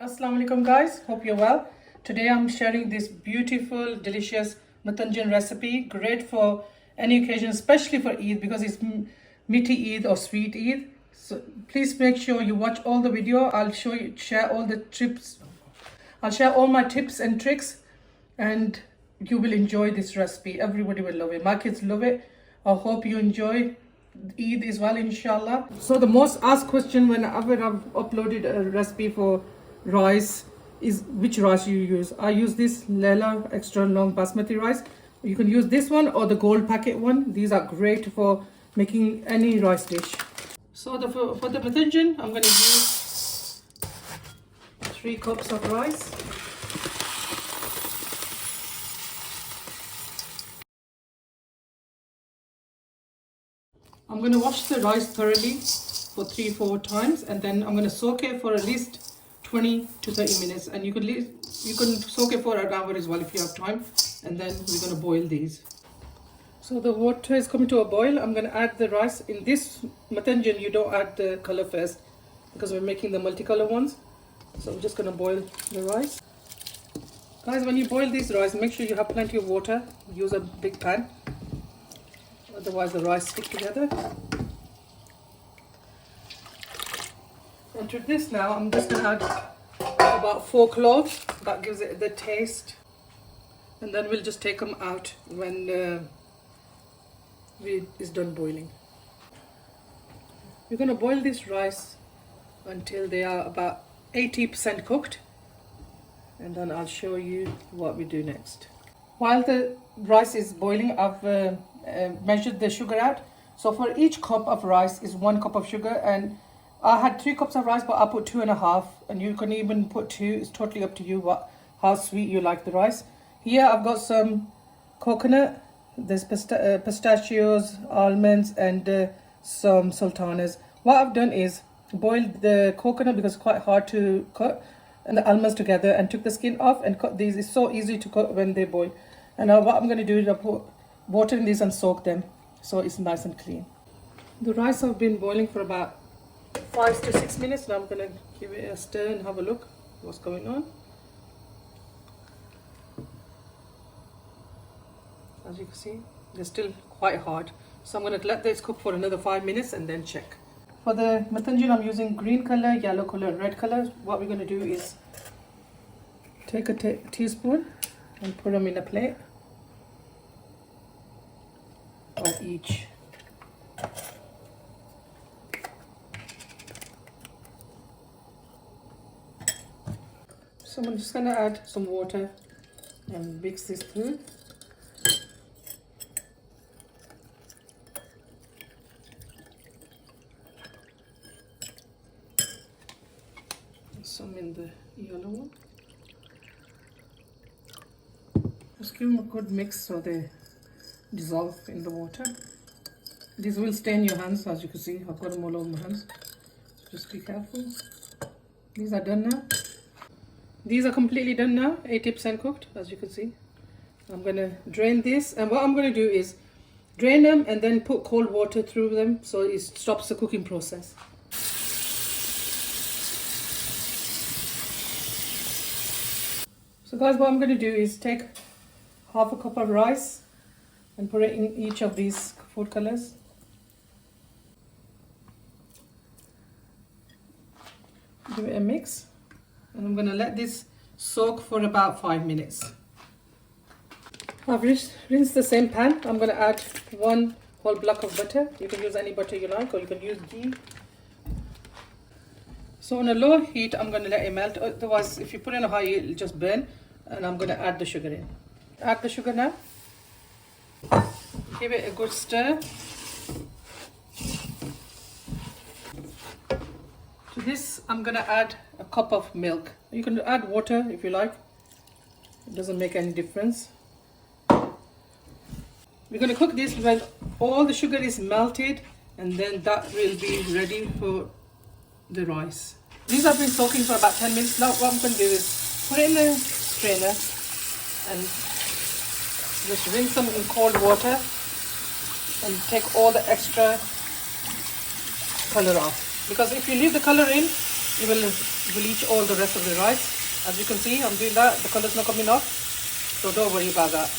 Assalamu alaikum guys, hope you're well. Today I'm sharing this beautiful, delicious Mutanjan recipe, great for any occasion, especially for Eid because it's meaty Eid or sweet Eid. So please make sure you watch all the video. I'll share all the tips. I'll share all my tips and tricks and you will enjoy this recipe. Everybody will love it. My kids love it. I hope you enjoy Eid as well, inshallah. So the most asked question whenever I've uploaded a recipe for rice is which rice you use. I use this Lela extra long basmati rice. You can use this one or the gold packet one. These are great for making any rice dish. So for the Mutanjan, I'm going to use 3 cups of rice. I'm going to wash the rice thoroughly for 3-4 times and then I'm going to soak it for at least 20 to 30 minutes, and you can soak it for an hour as well if you have time, and then we're going to boil these. So the water is coming to a boil. I'm going to add the rice. In this Mutanjan you don't add the color first because we're making the multicolor ones. So I'm just going to boil the rice. Guys, when you boil this rice, make sure you have plenty of water. Use a big pan, otherwise the rice stick together. And to this now, I'm just going to add about 4 cloves. That gives it the taste. And then we'll just take them out when it's done boiling. We're going to boil this rice until they are about 80% cooked. And then I'll show you what we do next. While the rice is boiling, I've measured the sugar out. So for each cup of rice is 1 cup of sugar, and I had 3 cups of rice, but I put 2.5, and you can even put 2. It's totally up to you how sweet you like the rice. Here I've got some coconut, there's pistachios, almonds, and some sultanas. What I've done is boiled the coconut because it's quite hard to cut, and the almonds together, and took the skin off and cut these. It's so easy to cut when they boil. And now what I'm going to do is I'll put water in these and soak them so it's nice and clean. The rice have been boiling for about 5 to 6 minutes. Now I'm going to give it a stir and have a look what's going on. As you can see, they're still quite hard. So I'm going to let this cook for another 5 minutes and then check. For the Mutanjan, I'm using green color, yellow color, red color. What we're going to do is take a teaspoon and put them in a plate of each. So I'm just going to add some water and mix this through. Some in the yellow one. Just give them a good mix so they dissolve in the water. These will stain your hands, as you can see. I've got them all over my hands. So just be careful. These are done now. These are completely done now, 80% cooked, as you can see. I'm going to drain this, and what I'm going to do is drain them and then put cold water through them so it stops the cooking process. So guys, what I'm going to do is take half a cup of rice and put it in each of these food colors. Give it a mix. And I'm going to let this soak for about 5 minutes. I've rinsed the same pan. I'm going to add 1 whole block of butter. You can use any butter you like, or you can use ghee. So on a low heat, I'm going to let it melt. Otherwise, if you put it on a high, it'll just burn. And I'm going to add the sugar in. Add the sugar now. Give it a good stir. To this, I'm going to add a cup of milk. You can add water if you like. It doesn't make any difference. We're going to cook this when all the sugar is melted, and then that will be ready for the rice. These have been soaking for about 10 minutes. Now what I'm going to do is put it in a strainer and just rinse them in cold water and take all the extra color off. Because if you leave the color in, it will bleach all the rest of the rice. As you can see, I'm doing that. The color's not coming off, so don't worry about that.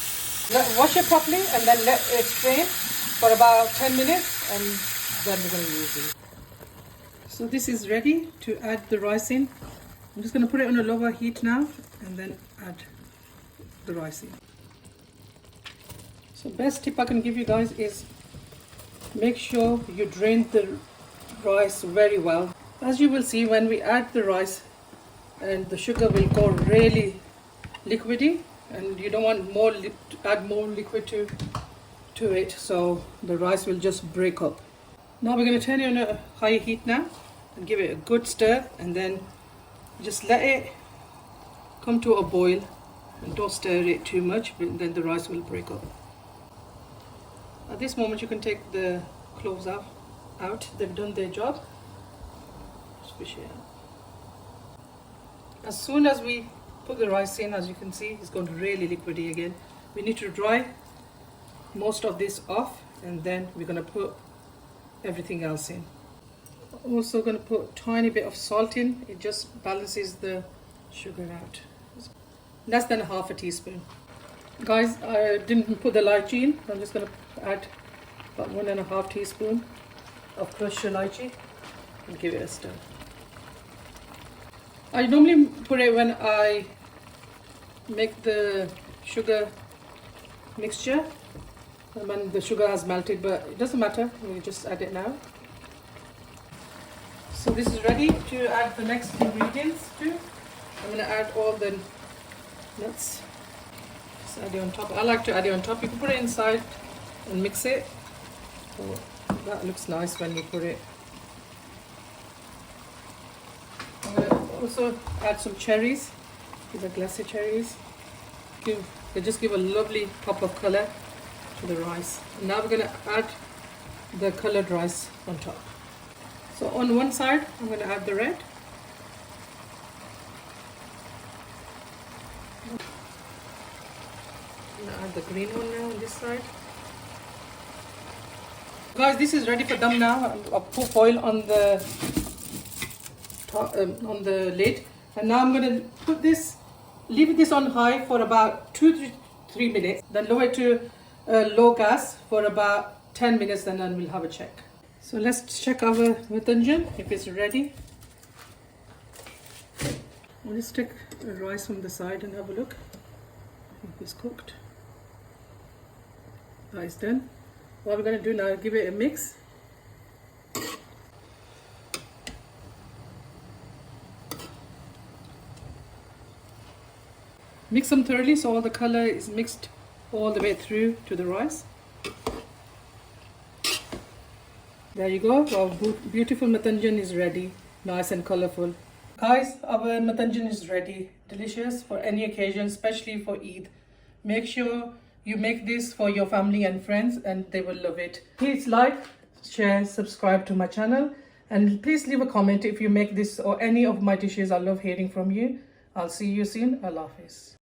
Wash it properly and then let it strain for about 10 minutes, and then we're going to use it. So this is ready to add the rice in. I'm just going to put it on a lower heat now and then add the rice in. So best tip I can give you guys is make sure you drain the rice very well. As you will see, when we add the rice, and the sugar will go really liquidy, and you don't want more to add more liquid to it, so the rice will just break up. Now we're going to turn it on a high heat now and give it a good stir, and then just let it come to a boil, and don't stir it too much, but then the rice will break up. At this moment you can take the cloves out. They've done their job. Just fish it out. As soon as we put the rice in, as you can see, it's gone really liquidy again. We need to dry most of this off, and then we're going to put everything else in. Also going to put a tiny bit of salt in. It just balances the sugar out. Less than half a teaspoon. Guys, I didn't put the elaichi in. I'm just going to add about 1.5 teaspoon of crushed elaichi and give it a stir. I normally put it when I make the sugar mixture, when the sugar has melted, but it doesn't matter, we just add it now. So this is ready to add the next ingredients to. I'm going to add all the nuts. Just add it on top. I like to add it on top. You can put it inside and mix it. Oh, that looks nice when you put it. I'm going to also add some cherries. These are Glacier cherries. They just give a lovely pop of color to the rice. And now we're going to add the colored rice on top. So on one side, I'm going to add the red. I'm going to add the green one now on this side. Guys, this is ready for dum now. I'll put foil on the top, on the lid, and now I'm going to put this, leave this on high for about 2-3 minutes, then lower it to low gas for about 10 minutes, and then we'll have a check. So let's check our mutanjan if it's ready. Let's take the rice from the side and have a look if it's cooked. That is done. What we're going to do now is give it a mix. Mix them thoroughly so all the color is mixed all the way through to the rice. There you go, our beautiful mutanjan is ready, nice and colorful. Guys, our mutanjan is ready, delicious for any occasion, especially for Eid. Make sure you make this for your family and friends and they will love it. Please like, share, subscribe to my channel, and please leave a comment if you make this or any of my dishes. I love hearing from you. I'll see you soon. Allah Hafiz.